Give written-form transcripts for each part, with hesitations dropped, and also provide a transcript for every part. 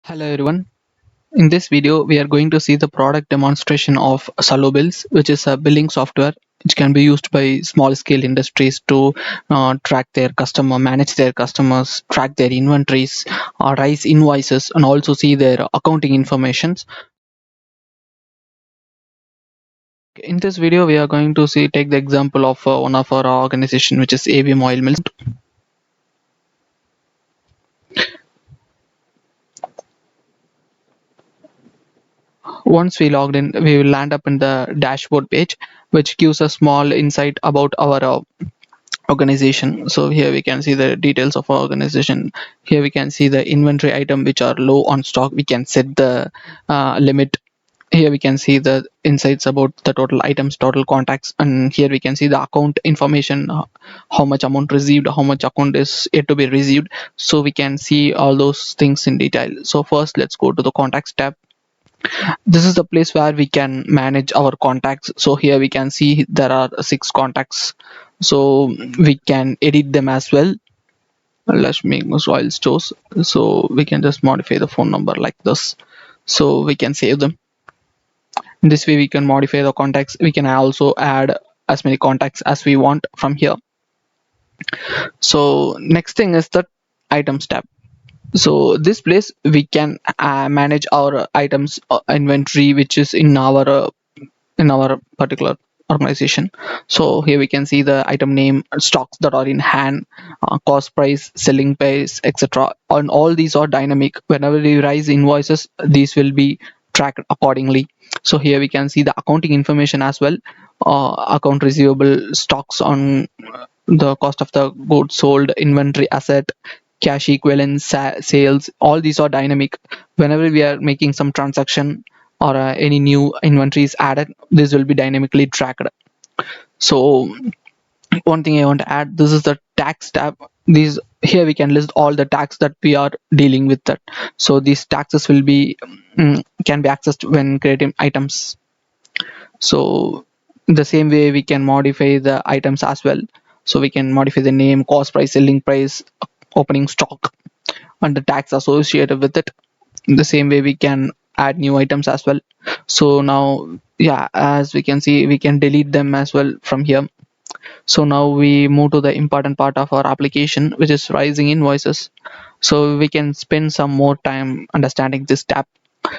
Hello everyone. In this video, we are going to see the product demonstration of Sallu Bills, which is a billing software which can be used by small scale industries to track their customer, manage their customers, track their inventories, raise invoices, and also see their accounting informations. In this video, we are going to take the example of one of our organization, which is ABM Oil Mills. Once we logged in, we will land up in the dashboard page, which gives a small insight about our organization. So here we can see the details of our organization. Here we can see the inventory item which are low on stock. We can set the limit. Here we can see the insights about the total items, total contacts, and here we can see the account information, how much amount received, how much account is yet to be received. So we can see all those things in detail. So first, let's go to the contacts tab. This is the place where we can manage our contacts. So here we can see there are 6 contacts, so we can edit them as well. Let's make while stores, so we can just modify the phone number like this, so we can save them. In this way we can modify the contacts. We can also add as many contacts as we want from here. So next thing is the items tab. So this place we can manage our items inventory which is in our particular organization. So here we can see the item name, stocks that are in hand, cost price, selling price, etc. And all these are dynamic. Whenever we raise invoices, these will be tracked accordingly. So here we can see the accounting information as well. Account receivable, stocks on the cost of the goods sold, inventory asset, cash equivalents, sales. All these are dynamic. Whenever we are making some transaction or any new inventory is added, this will be dynamically tracked. So one thing I want to add, this is the tax tab. These here we can list all the tax that we are dealing with that. So these taxes will be can be accessed when creating items. So the same way we can modify the items as well. So we can modify the name, cost price, selling price, opening stock, and the tax associated with it. In the same way we can add new items as well. So now, yeah, as we can see, we can delete them as well from here. So now we move to the important part of our application, which is rising invoices. So we can spend some more time understanding this tab.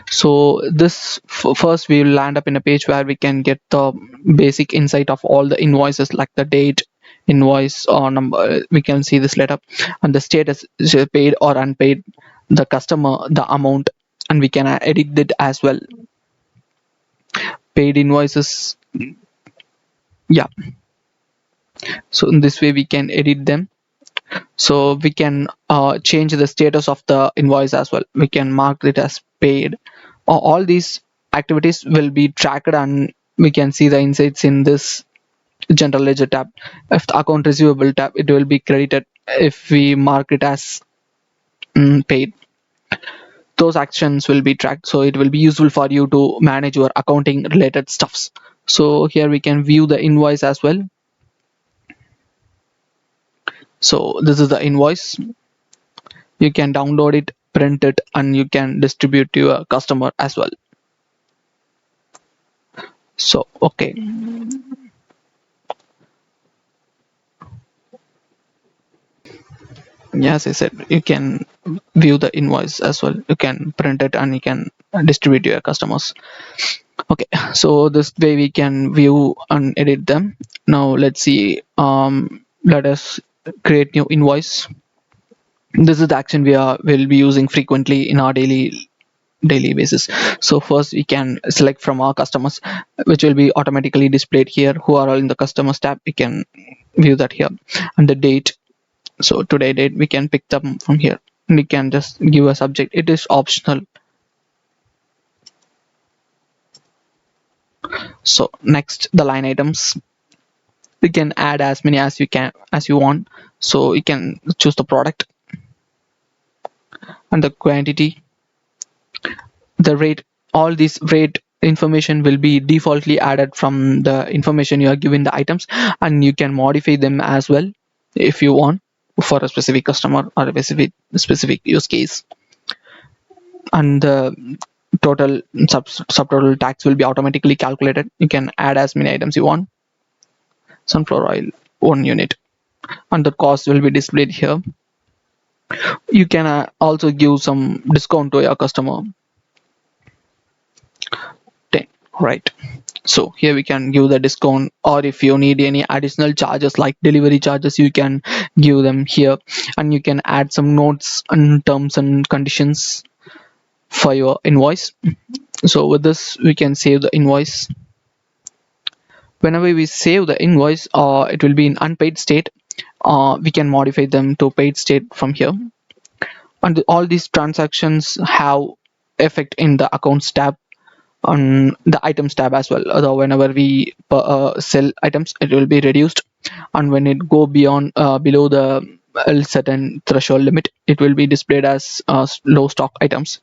So this first we will land up in a page where we can get the basic insight of all the invoices, like the date, invoice or number. We can see this letter and the status, is it paid or unpaid, the customer, the amount, and we can edit it as well. Paid invoices, yeah. So in this way we can edit them. So we can change the status of the invoice as well. We can mark it as paid. All these activities will be tracked, and we can see the insights in this general ledger tab. If the account receivable tab, it will be credited if we mark it as paid. Those actions will be tracked, so it will be useful for you to manage your accounting related stuffs. So here we can view the invoice as well. So this is the invoice. You can download it, print it, and you can distribute to your customer as well. So okay, as I said, you can view the invoice as well. You can print it and you can distribute to your customers. Okay, so this way we can view and edit them. Now let's see, let us create new invoice. This is the action will be using frequently in our daily basis. So first we can select from our customers, which will be automatically displayed here, who are all in the customers tab. We can view that here. And the date, so today date, we can pick them from here. We can just give a subject, it is optional. So next, the line items, you can add as many as you want. So you can choose the product and the quantity, the rate. All these rate information will be defaultly added from the information you are given the items, and you can modify them as well if you want, for a specific customer or a specific use case. and the total subtotal tax will be automatically calculated. You can add as many items you want. Sunflower oil 1 unit, and the cost will be displayed here. You can also give some discount to your customer. 10, right? So here we can give the discount, or if you need any additional charges like delivery charges, you can give them here, and you can add some notes and terms and conditions for your invoice. So with this we can save the invoice. Whenever we save the invoice, it will be in unpaid state. We can modify them to paid state from here, and all these transactions have effect in the accounts tab, on the items tab as well. Although whenever we sell items, it will be reduced, and when it go beyond below the certain threshold limit, it will be displayed as low stock items.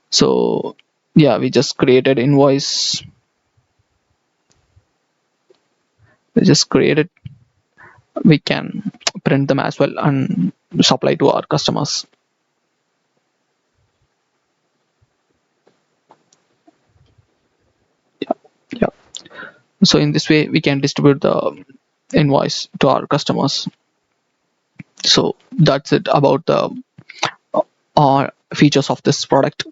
So yeah, we just created invoice. We just created. We can print them as well and supply to our customers. Yeah. So in this way we can distribute the invoice to our customers. So that's it about the features of this product.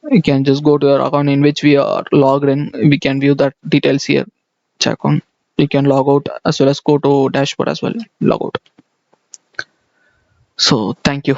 You can just go to your account in which we are logged in. We can view the details here. Check on. You can log out as well as go to dashboard as well. Log out. So thank you.